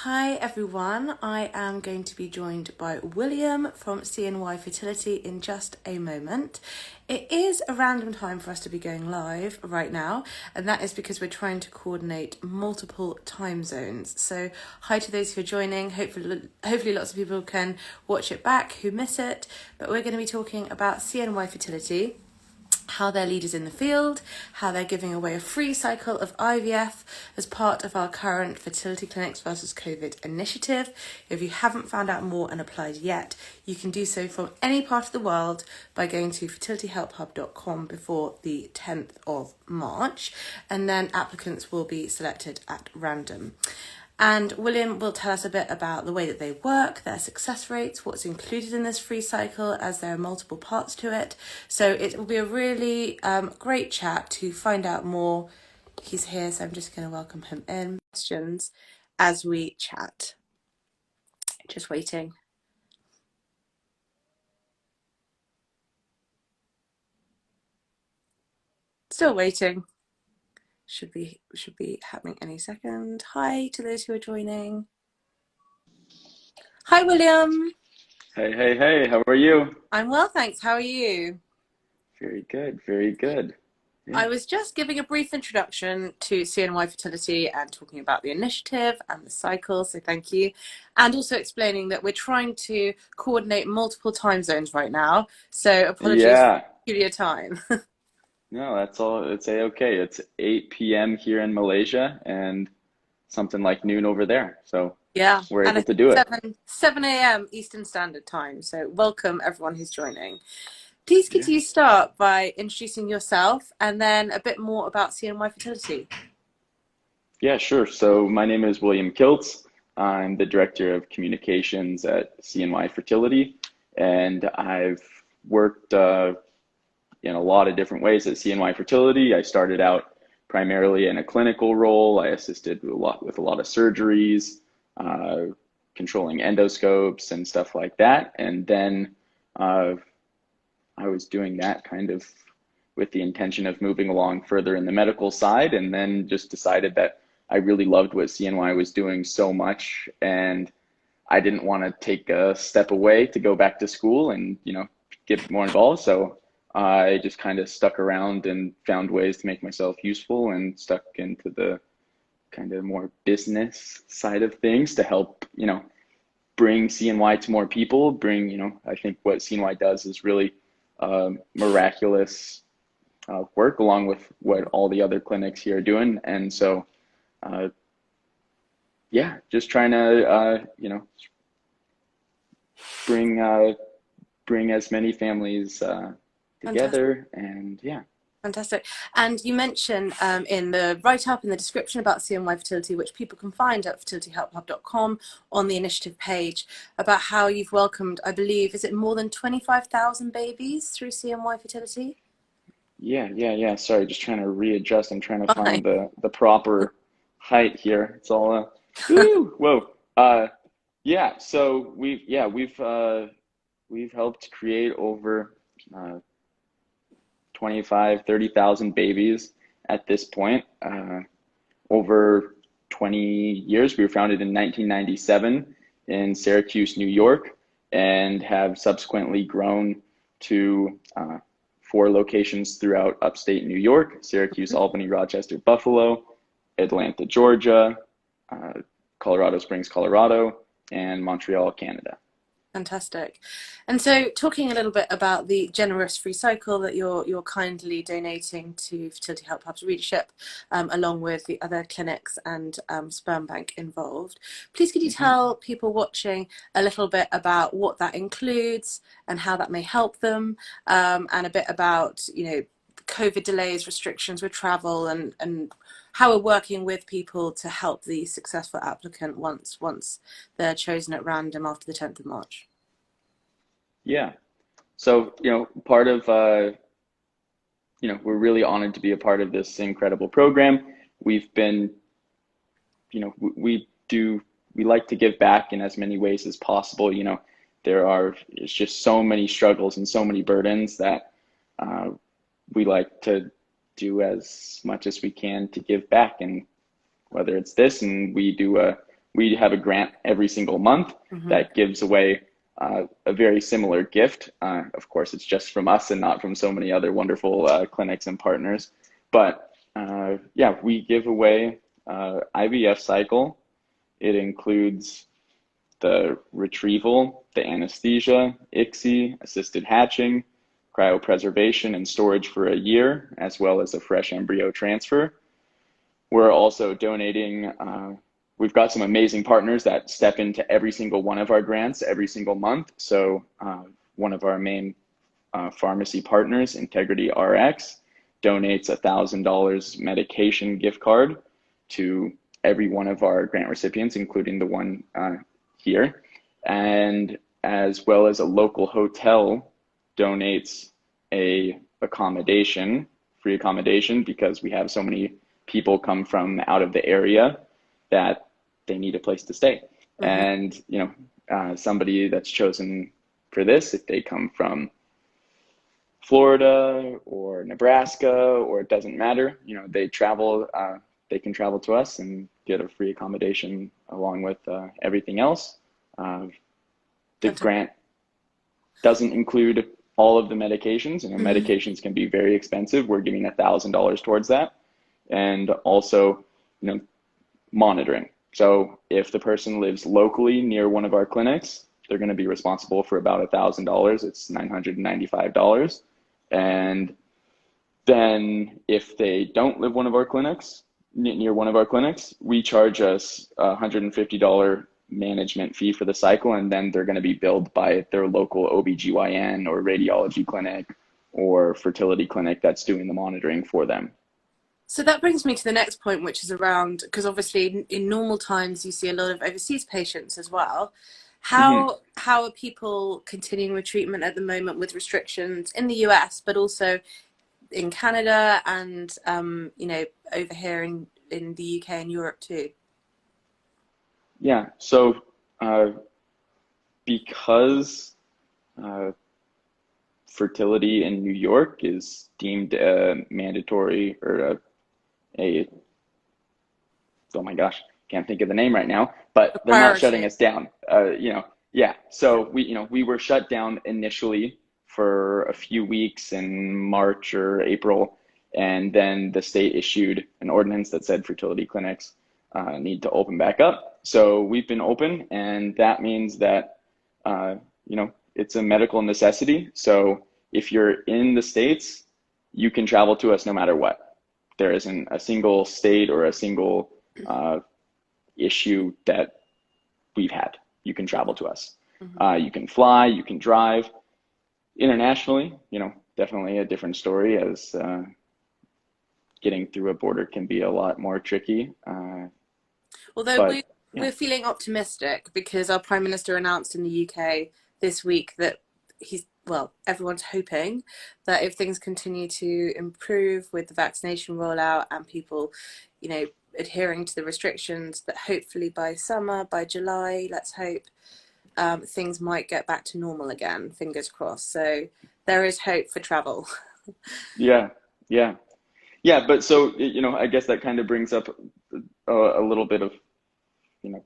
Hi everyone, I am going to be joined by William from CNY Fertility in just a moment. It is a random time for us to be going live right now, and that is because we're trying to coordinate multiple time zones. So hi to those who are joining. Hopefully lots of people can watch it back who miss it, but we're going to be talking about CNY Fertility, how they're leaders in the field, how they're giving away a free cycle of IVF as part of our current Fertility Clinics versus COVID initiative. If you haven't found out more and applied yet, you can do so from any part of the world by going to fertilityhelphub.com before the 10th of March, and then applicants will be selected at random. And William will tell us a bit about the way that they work, their success rates, what's included in this free cycle, as there are multiple parts to it. So it will be a really great chat to find out more. He's here, so I'm just going to welcome him in. Questions as we chat. Just waiting. Still waiting. Should be happening any second. Hi to those who are joining. Hi, William. Hey, how are you? I'm well, thanks. How are you? Very good, very good. Yeah. I was just giving a brief introduction to CNY Fertility and talking about the initiative and the cycle, so thank you. And also explaining that we're trying to coordinate multiple time zones right now, so apologies for Yeah. the peculiar time. No, that's all. It's A-okay. It's 8 p.m. here in Malaysia and something like noon over there. So Yeah, we're and able I to think do it. 7 a.m. Eastern Standard Time, so welcome everyone who's joining. Please could Yeah. you start by introducing yourself and then a bit more about CNY Fertility? Yeah, sure. So my name is William Kiltz. I'm the Director of Communications at CNY Fertility, and I've worked in a lot of different ways at CNY Fertility. I started out primarily in a clinical role. I assisted with a lot of surgeries, uh, controlling endoscopes and stuff like that. And then uh, I was doing that kind of with the intention of moving along further in the medical side, and then just decided that I really loved what CNY was doing so much, and I didn't want to take a step away to go back to school and, get more involved. So I just kind of stuck around and found ways to make myself useful and stuck into the kind of more business side of things to help, bring CNY to more people. I think what CNY does is really miraculous work along with what all the other clinics here are doing. And so, uh, yeah, just trying to, bring bring as many families Fantastic. together, and yeah. Fantastic. And you mentioned in the write-up, in the description about CNY Fertility, which people can find at fertilityhelphub.com on the initiative page, about how you've welcomed, I believe, is it more than 25,000 babies through CNY Fertility? Yeah. Sorry, just trying to readjust. I'm trying to Fine. find the proper height here. It's all woo, whoa. Yeah, so we've helped create over uh 25, 30,000 babies at this point. Over 20 years. We were founded in 1997 in Syracuse, New York, and have subsequently grown to 4 locations throughout upstate New York: Syracuse, Albany, Rochester, Buffalo, Atlanta, Georgia, uh, Colorado Springs, Colorado, and Montreal, Canada. Fantastic. And so talking a little bit about the generous free cycle that you're kindly donating to Fertility Help Hub's readership, along with the other clinics and sperm bank involved. Please could you Mhm. tell people watching a little bit about what that includes and how that may help them, and a bit about, COVID delays, restrictions with travel, and how we're working with people to help the successful applicant once they're chosen at random after the 10th of March. Yeah. So, part of, we're really honored to be a part of this incredible program. We've been, we like to give back in as many ways as possible. It's just so many struggles and so many burdens that uh, we like to do as much as we can to give back. And whether it's this, and we do we have a grant every single month Mm-hmm. that gives away a very similar gift. Of course, it's just from us and not from so many other wonderful clinics and partners. But yeah, we give away IVF Cycle. It includes the retrieval, the anesthesia, ICSI, assisted hatching, cryopreservation and storage for a year, as well as a fresh embryo transfer. We're also donating, we've got some amazing partners that step into every single one of our grants every single month. So one of our main pharmacy partners, Integrity RX, donates $1,000 medication gift card to every one of our grant recipients, including the one here. And as well as a local hotel donates a accommodation, free accommodation, because we have so many people come from out of the area that they need a place to stay. Mm-hmm. And, you know, somebody that's chosen for this, if they come from Florida or Nebraska, or it doesn't matter, you know, they travel, they can travel to us and get a free accommodation along with everything else. The grant doesn't include all of the medications. You know, mm-hmm. Medications can be very expensive. We're giving $1,000 towards that. And also, you know, monitoring. So if the person lives locally near one of our clinics, they're going to be responsible for about $1,000. It's $995. And then if they don't live one of our clinics, near one of our clinics, we charge us a $150 management fee for the cycle, and then they're going to be billed by their local OBGYN or radiology clinic or fertility clinic that's doing the monitoring for them. So that brings me to the next point, which is around, because obviously in normal times you see a lot of overseas patients as well. How are people continuing with treatment at the moment with restrictions in the US, but also in Canada and you know, over here in the UK and Europe too? Yeah, so because fertility in New York is deemed mandatory, or oh my gosh, can't think of the name right now, but they're not shutting us down. You know, yeah. So we were shut down initially for a few weeks in March or April, and then the state issued an ordinance that said fertility clinics need to open back up. So we've been open, and that means that you know, it's a medical necessity. So if you're in the States, you can travel to us no matter what. There isn't a single state or a single issue that we've had. You can travel to us. Mm-hmm. You can fly, you can drive. Internationally, you know, definitely a different story, as getting through a border can be a lot more tricky. Although we're feeling optimistic because our Prime Minister announced in the UK this week that everyone's hoping that if things continue to improve with the vaccination rollout and people, you know, adhering to the restrictions, that hopefully by summer, by July, let's hope, things might get back to normal again, fingers crossed. So there is hope for travel. Yeah. But so, you know, I guess that kind of brings up a little bit of, you know,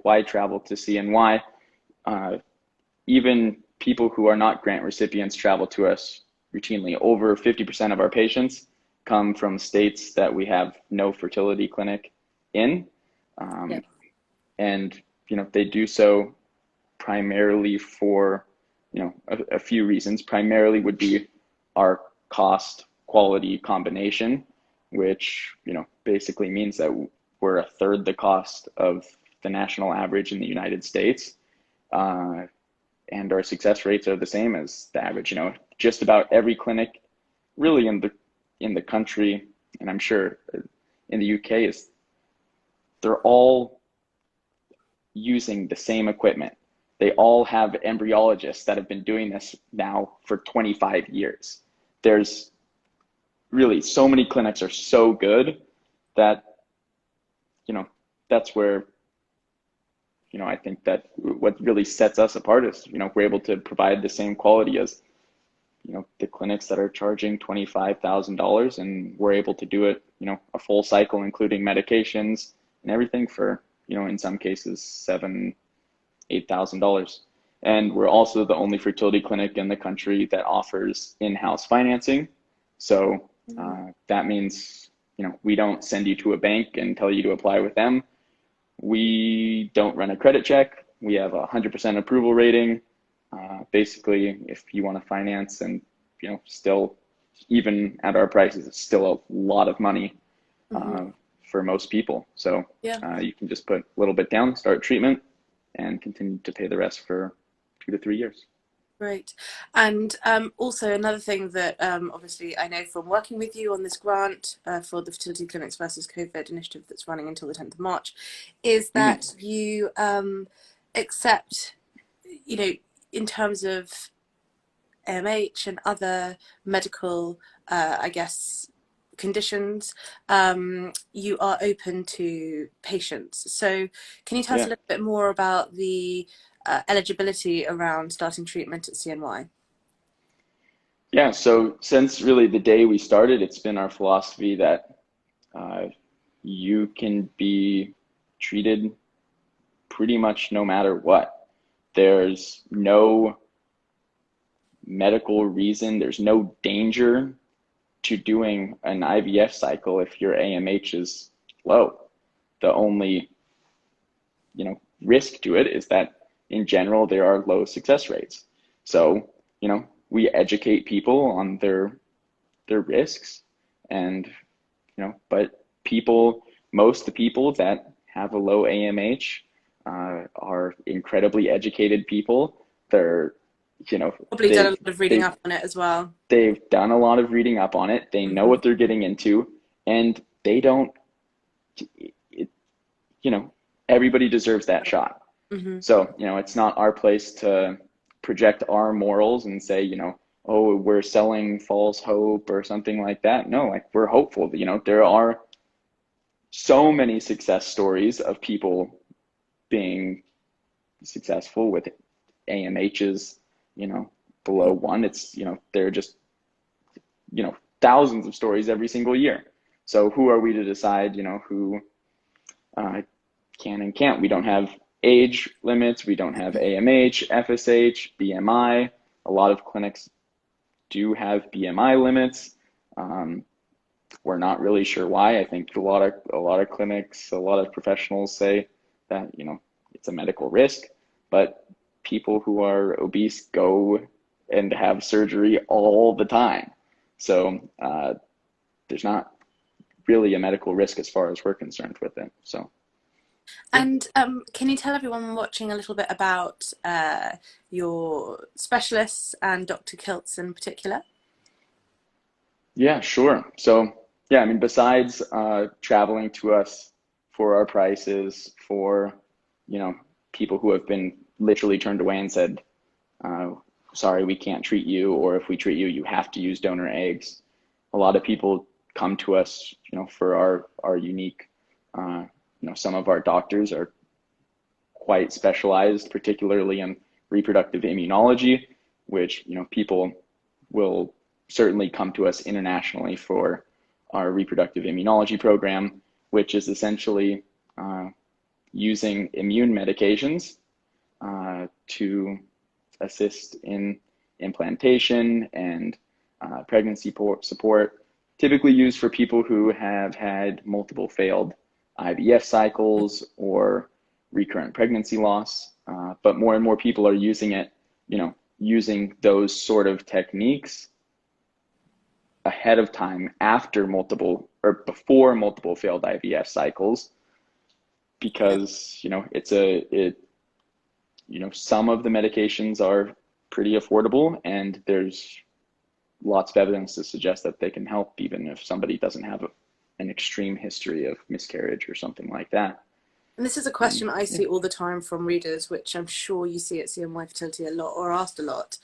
why travel to CNY. Even people who are not grant recipients travel to us routinely. Over 50% of our patients come from states that we have no fertility clinic in. And, you know, they do so primarily for, you know, a few reasons. Primarily would be our cost quality combination, which, you know, basically means that we're a third the cost of the national average in the United States. And our success rates are the same as the average. You know, just about every clinic really in the country, and I'm sure in the UK, they're all using the same equipment. They all have embryologists that have been doing this now for 25 years. There's really so many clinics are so good that, you know, that's where, you know, I think that what really sets us apart is, you know, we're able to provide the same quality as, you know, the clinics that are charging $25,000, and we're able to do it, you know, a full cycle, including medications and everything, for, in some cases $7,000, $8,000. And we're also the only fertility clinic in the country that offers in-house financing. So that means, we don't send you to a bank and tell you to apply with them. We don't run a credit check. We have a 100% approval rating. Basically, if you want to finance, and still, even at our prices, it's still a lot of money for most people. So you can just put a little bit down, start treatment, and continue to pay the rest for 2 to 3 years. Great. And also another thing that obviously I know from working with you on this grant for the Fertility Clinics versus COVID initiative that's running until the 10th of March, is that you accept, in terms of AMH and other medical, I guess, conditions, you are open to patients. So can you tell us a little bit more about the eligibility around starting treatment at CNY? Yeah, so since really the day we started, it's been our philosophy that you can be treated pretty much no matter what. There's no medical reason, there's no danger to doing an IVF cycle if your AMH is low. The only, risk to it is that in general there are low success rates. So, we educate people on their risks, and but most of the people that have a low AMH are incredibly educated people. They're probably done a lot of reading up on it as well. They've done a lot of reading up on it. They know what they're getting into, and they don't, everybody deserves that shot. So, it's not our place to project our morals and say, oh, we're selling false hope or something like that. No, we're hopeful. There are so many success stories of people being successful with AMHs, below 1. It's, there are just, thousands of stories every single year. So who are we to decide, who can and can't? We don't have age limits. We don't have AMH, FSH, BMI. A lot of clinics do have BMI limits. We're not really sure why. I think a lot of clinics, a lot of professionals say that, it's a medical risk, but people who are obese go and have surgery all the time. So there's not really a medical risk as far as we're concerned with it. So. And can you tell everyone watching a little bit about your specialists and Dr. Kiltz in particular? Yeah, sure. So, besides traveling to us for our prices, for, people who have been literally turned away and said, sorry, we can't treat you, or if we treat you, you have to use donor eggs. A lot of people come to us, for our unique, some of our doctors are quite specialized, particularly in reproductive immunology, which, people will certainly come to us internationally for our reproductive immunology program, which is essentially using immune medications to assist in implantation and pregnancy support, typically used for people who have had multiple failed IVF cycles or recurrent pregnancy loss. But more and more people are using it, using those sort of techniques ahead of time, after multiple or before multiple failed IVF cycles, because some of the medications are pretty affordable, and there's lots of evidence to suggest that they can help even if somebody doesn't have an extreme history of miscarriage or something like that. And this is a question I see all the time from readers, which I'm sure you see at CNY Fertility a lot, or asked a lot.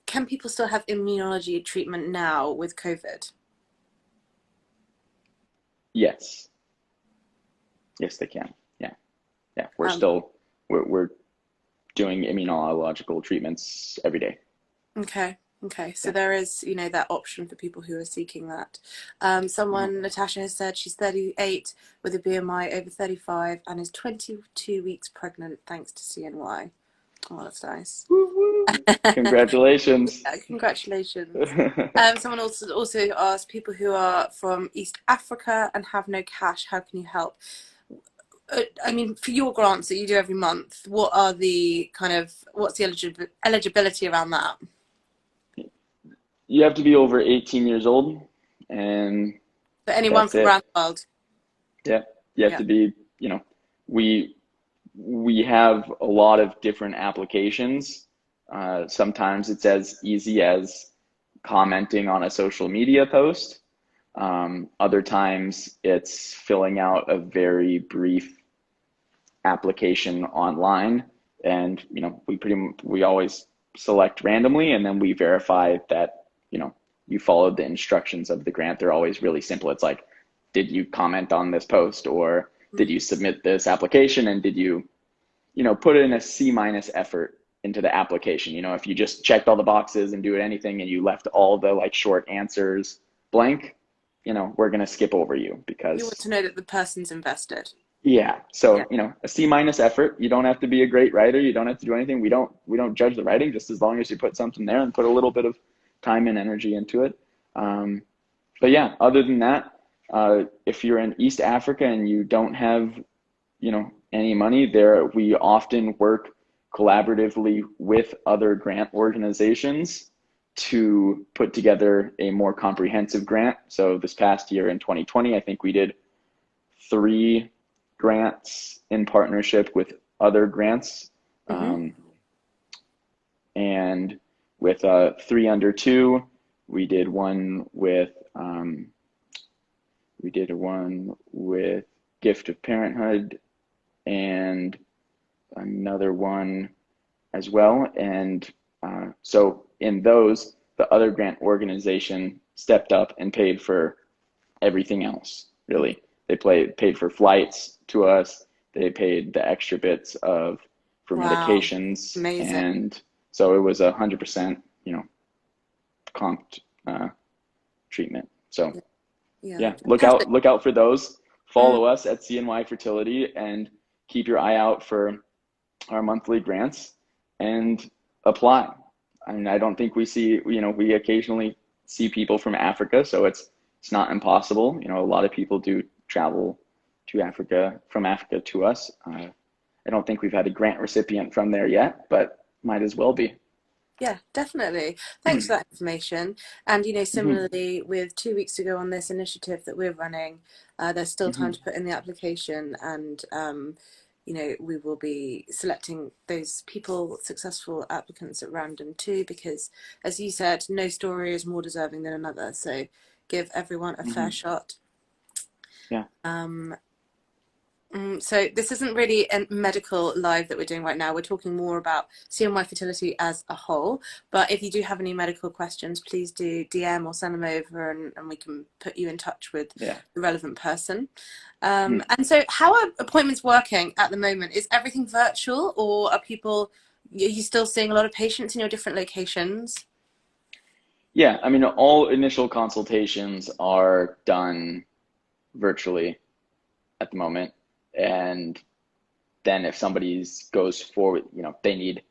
Can people still have immunology treatment now with COVID? Yes. Yes, they can. Yeah. We're doing immunological treatments every day. Okay. Okay, so Yeah. there is, that option for people who are seeking that. Mhm. Natasha has said she's 38 with a BMI over 35 and is 22 weeks pregnant thanks to CNY. Oh, that's nice. Woo woo. Congratulations. Congratulations. Someone also asked people who are from East Africa and have no cash, how can you help? I mean, for your grants that you do every month, what's the eligibility around that? You have to be over 18 years old, and For anyone that's from it. around the world? Yeah. You have Yeah. to be, we we have a lot of different applications. Sometimes it's as easy as commenting on a social media post. Other times it's filling out a very brief application online, and we always select randomly, and then we verify that you followed the instructions of the grant. They're always really simple. It's like, did you comment on this post, or did you submit this application, and did you put in a C- effort into the application? If you just checked all the boxes and do anything and you left all the like short answers blank, we're going to skip over you You want because to know that the person's invested. yeah. Yeah. So, a C- effort. You don't have to be a great writer. You don't have to do anything. We don't judge the writing, just as long as you put something there and put a little bit of time and energy into it. Um, but yeah, other than that, if you're in East Africa and you don't have, any money there, we often work collaboratively with other grant organizations to put together a more comprehensive grant. So this past year in 2020, I think we did 3 grants in partnership with other grants. Mm-hmm. Um, and with 3 under 2, we did one with Gift of Parenthood and another one as well. And so in those, the other grant organization stepped up and paid for everything else, really. They paid for flights to us. They paid the extra bits for Wow. medications. Amazing. And so it was 100%, comped treatment. So Yeah. yeah, Fantastic. look out for those. Mm, Follow us at CNY Fertility and keep your eye out for our monthly grants and apply. I mean, I don't think we occasionally see people from Africa, so it's not impossible. A lot of people do travel to Africa, from Africa to us. I don't think we've had a grant recipient from there yet, but might as well be. yeah, definitely. Thanks for that information. And, Hmm. similarly, with 2 weeks to go on this initiative that we're running, there's still time Hmm. to put in the application, and we will be selecting those people, successful applicants at random too, because as you said, no story is more deserving than another. So give everyone a fair Hmm. shot. Yeah. Um, so this isn't really a medical live that we're doing right now. We're talking more about CNY fertility as a whole. But if you do have any medical questions, please do DM or send them over, and we can put you in touch with Yeah. the relevant person. Hmm. And so how are appointments working at the moment? Is everything virtual, or are you still seeing a lot of patients in your different locations? Yeah. I mean, all initial consultations are done virtually at the moment. And then if somebody's goes forward, they need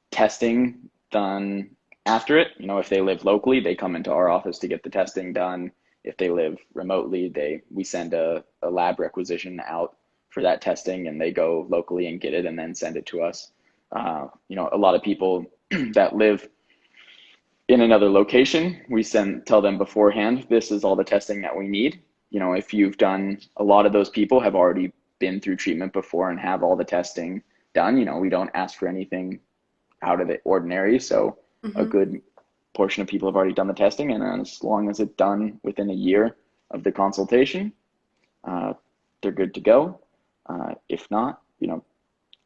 testing done after it. If they live locally, they come into our office to get the testing done. If they live remotely, we send a lab requisition out for that testing, and they go locally and get it and then send it to us. A lot of people that live in another location, we tell them beforehand, this is all the testing that we need. If you've done, a lot of those people have already been through treatment before and have all the testing done. We don't ask for anything out of the ordinary. So a Mm-hmm. good portion of people have already done the testing, and as long as it's done within a year of the consultation, uh, they're good to go. If not,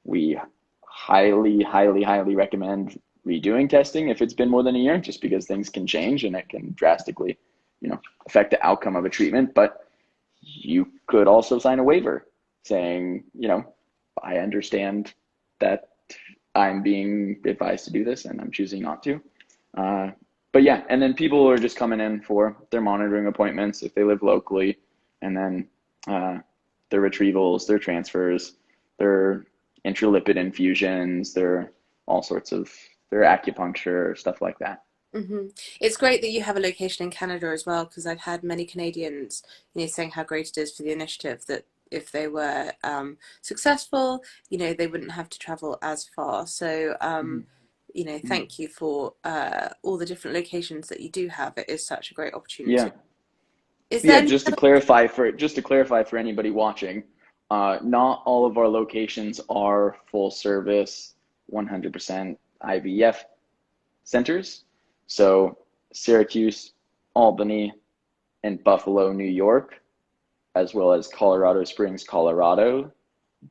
we highly, highly, highly recommend redoing testing if it's been more than a year, just because things can change and it can drastically, affect the outcome of a treatment. But you could also sign a waiver saying, I understand that I'm being advised to do this and I'm choosing not to. Uh, but yeah, and then people are just coming in for their monitoring appointments if they live locally, and then their retrievals, their transfers, their intralipid infusions, their all sorts of their acupuncture, stuff like that. Hmm. It's great that you have a location in Canada as well, because I've had many Canadians, saying how great it is for the initiative that if they were successful, they wouldn't have to travel as far. So, Mhm. thank you for all the different locations that you do have. It is such a great Yeah. opportunity. Is there Yeah, any other? just to clarify for anybody watching, not all of our locations are full service 100% IVF centers. So Syracuse, Albany, and Buffalo, New York, as well as Colorado Springs, Colorado,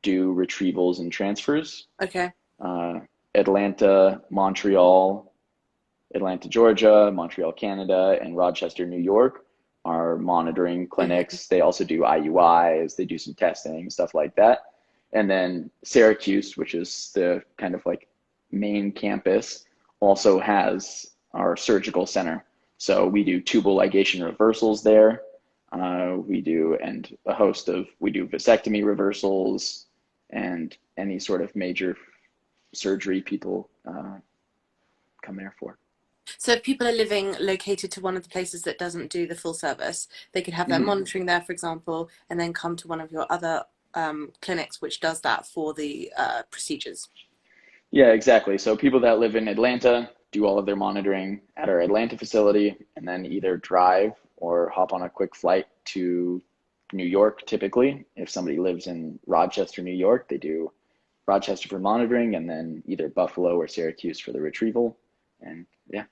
do retrievals and transfers. Okay. Uh, Atlanta, Montreal, Atlanta, Georgia, Montreal, Canada, and Rochester, New York are monitoring Hmm. clinics. They also do IUIs, they do some testing, stuff like that. And then Syracuse, which is the kind of like main campus, also has our surgical center. So we do tubal ligation reversals there. And a host of, we do vasectomy reversals and any sort of major surgery people come there for. So if people are living located to one of the places that doesn't do the full service, they could have their Mhm. monitoring there, for example, and then come to one of your other clinics, which does that for the procedures. Yeah, exactly. So people that live in Atlanta do all of their monitoring at our Atlanta facility and then either drive or hop on a quick flight to New York typically. If somebody lives in Rochester, New York, they do Rochester for monitoring and then either Buffalo or Syracuse for the retrieval. And yeah,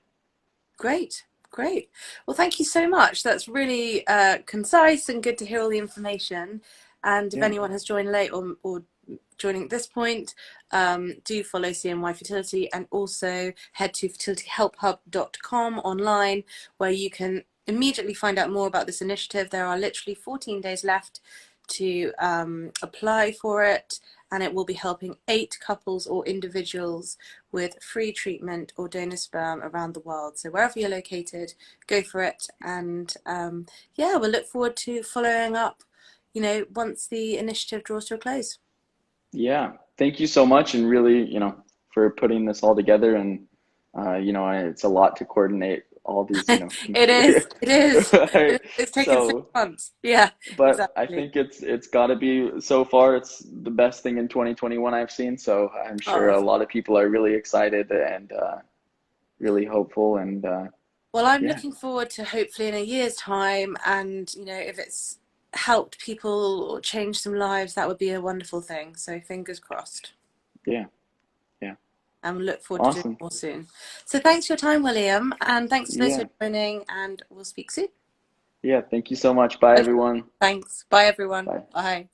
Great, great. Well, thank you so much. That's really concise and good to hear all the information. And if yeah, anyone has joined late or joining at this point, do follow CNY Fertility and also head to fertilityhelphub.com online where you can immediately find out more about this initiative. There are literally 14 days left to apply for it, and it will be helping 8 couples or individuals with free treatment or donor sperm around the world. So wherever you're located, go for it. And yeah, we'll look forward to following up, once the initiative draws to a close. yeah. Thank you so much and really, for putting this all together and it's a lot to coordinate all these, It is, it is. It's taken six so months. Yeah, but I exactly. think it's got to be so far it's the best thing in 2021 I've seen. So I'm sure Oh, a lot of people are really excited and really hopeful and well, I'm yeah, looking forward to hopefully in a year's time, and if it's helped people or changed some lives, that would be a wonderful thing. So fingers crossed. yeah, yeah. And we'll look forward to doing Awesome. more soon. So thanks for your time, William, and thanks to those who Yeah. are joining, and we'll speak soon. Yeah. Thank you so much. Bye Okay, everyone. thanks. Bye, everyone. Bye. Bye.